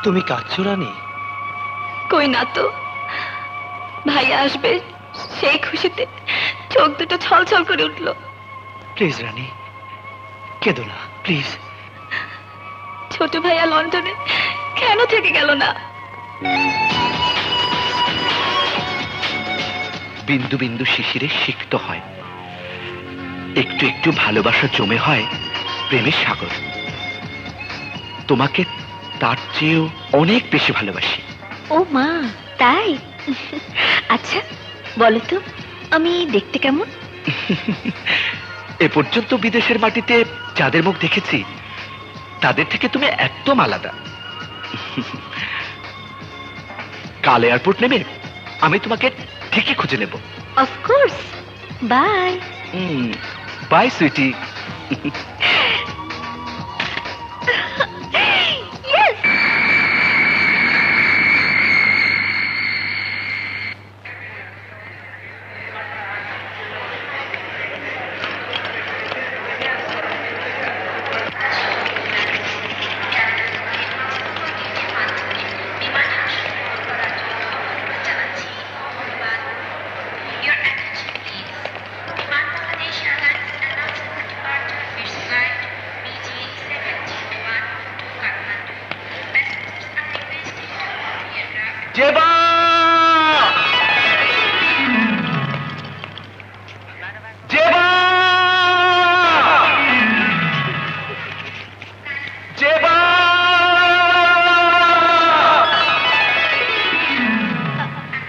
তুমি কাঁদছো রানী? কই না তো, ভাইয়া আসবে সেই খুশিতে চোখ দুটো ছলছল করে উঠল। প্লিজ রানী, কেঁদো না প্লিজ। ছোট ভাইয়া লন্ডনে কেন থেকে গেল না? বিন্দু বিন্দু শিশিরে সিক্ত হয়, একটু একটু ভালোবাসা জমে হয় প্রেমের সাগর। তোমাকে তার চেয়েও অনেক বেশি ভালোবাসি। ও মা, তাই? আচ্ছা বলো তো, আমি দেখতে কেমন? এ পর্যন্ত বিদেশের মাটিতে যাদের মুখ দেখেছি তাদের থেকে তুমি একদম আলাদা। কাল এয়ারপোর্ট নেমে আমি তোমাকে ঠিকই খুঁজে নেব। অফকোর্স। বাই। বাই সুইটি।